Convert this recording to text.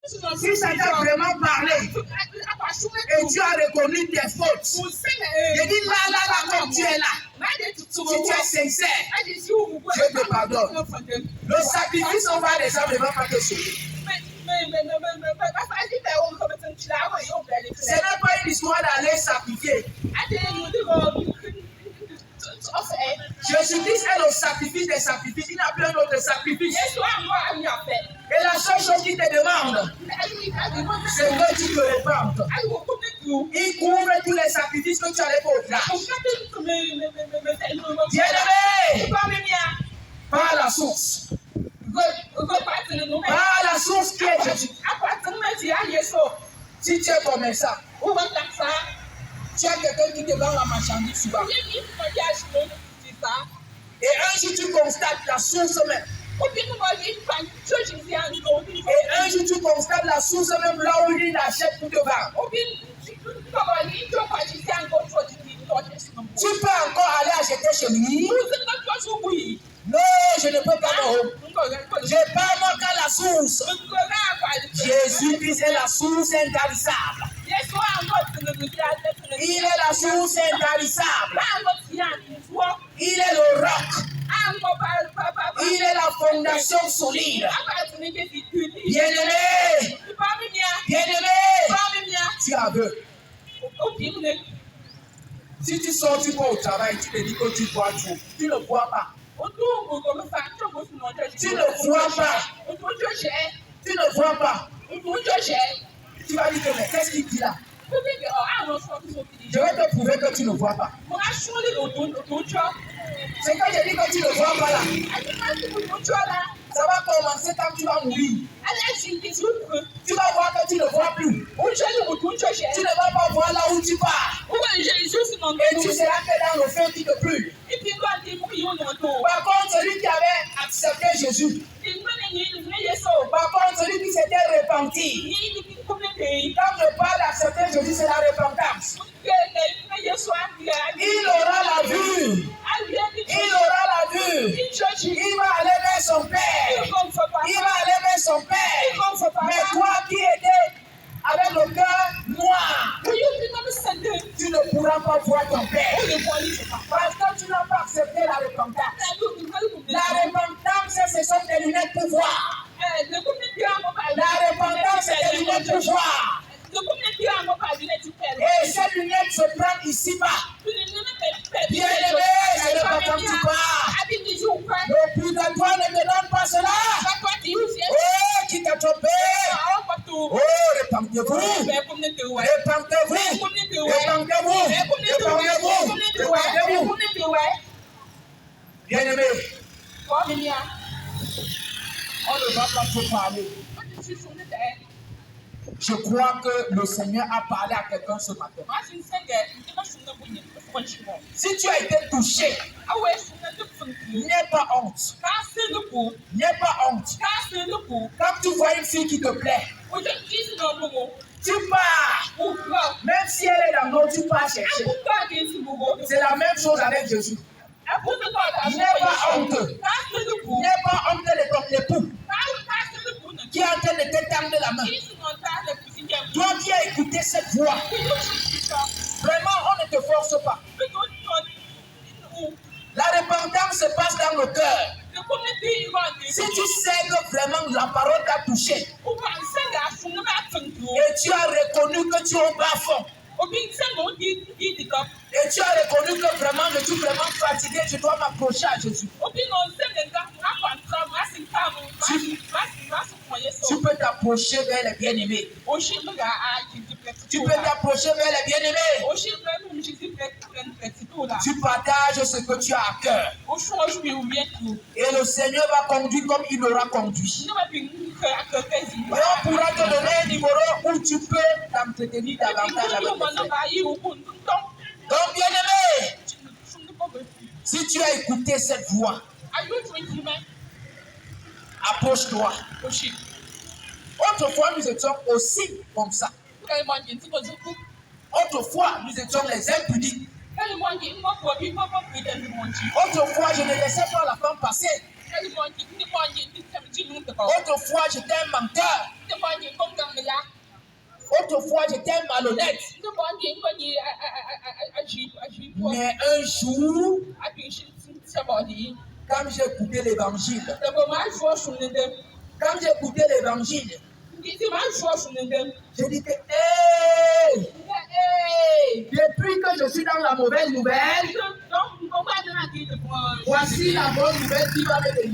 Si ça t'a vraiment parlé et tu as reconnu tes fautes, je dis là, comme tu es là, si tu es sincère, je te pardonne. Le sacrifice, on va les gens ne va pas te sauver. Ce n'est pas une histoire d'aller sacrifier. Jésus-Christ est le sacrifice des sacrifices. Il n'a plein d'autres sacrifices. Et la seule chose qu'il te demande, c'est que tu te répandes. Il couvre tous les sacrifices que tu allais faire au-delà. Bien-aimé, par la source. Par la source qui est Jésus. Si tu es commerçant, tu as quelqu'un qui te vend la marchandise souvent. Et un jour tu constates la source même. Et un jour tu constates la source même là où il achète pour te vendre. Tu peux encore aller acheter chez lui. Non, je ne peux pas. Je parle moi qu'à la source. Jésus-Christ est la source intarissable. Il est la source intarissable. Il est le roc. Il est la fondation solide. Bien-aimé, bien-aimé, tu as aveugle. Si tu sors, tu vas au travail, tu te dis que tu vois tout. Tu ne vois pas. Tu ne vois pas. Tu ne vois pas. Tu vas dire que mais qu'est-ce qu'il dit là? Je vais te prouver que tu ne vois pas. C'est quand je dis que tu ne vois pas là. Ça va commencer quand tu vas mourir. Tu vas voir que tu ne vois plus. Tu ne vas pas voir là où tu pars. Et tu seras que dans le feu qui te brûle. Par contre, celui qui avait accepté Jésus. Par contre, celui qui s'était repenti. Quand je parle d'accepter Jésus, c'est la repentance. Il aura la vue. Il aura la vue. Il va aller vers son père. Il va aller vers son père. Mais toi qui étais avec le cœur noir, tu ne pourras pas voir ton père. Parce que tu n'as pas accepté la repentance. La repentance, ce sont des lunettes pour voir. La repentance, c'est des lunettes pour voir. Et ces lunettes se prennent ici-bas. Bien-aimé, ce n'est pas comme tu pars. Le purgatoire ne te donne pas cela. Oh, qui t'a trompé. Oh, repentez-vous. Repentez-vous. Repentez-vous. Repentez-vous. Repentez-vous. Bien-aimé, on ne va pas trop parler. Je crois que le Seigneur a parlé à quelqu'un ce matin. Si tu as été touché, n'aie pas honte. N'aie pas honte. Quand tu vois une fille qui te plaît, tu pars. Même si elle est dans l'eau, tu pars chercher. C'est la même chose avec Jésus. N'aie pas honte. N'aie pas honte de ton époux qui est en train de te tendre la main. Toi qui as écouté cette voix, vraiment on ne te force pas. La repentance se passe dans le cœur. Si tu sais que vraiment la parole t'a touché et tu as reconnu que tu es au bas fond, et tu as reconnu que vraiment je suis vraiment fatigué, je dois m'approcher à Jésus. Tu peux t'approcher vers les bien-aimés. Tu peux t'approcher vers les bien-aimés. Tu partages ce que tu as à cœur. Et le Seigneur va conduire comme il aura conduit. Et on pourra te donner un numéro où tu peux t'entretenir davantage avec le Seigneur. Donc, bien-aimé, si tu as écouté cette voix, approche-toi. Autrefois, nous étions aussi comme ça. Autrefois, nous étions les impudiques. Autrefois, je ne laissais pas la femme passer. Autrefois, j'étais un menteur. autrefois j'étais malhonnête. Mais un jour, quand j'ai écouté l'évangile, j'ai dit que, depuis que je suis dans la mauvaise nouvelle, voici la bonne nouvelle qui va me délivrer.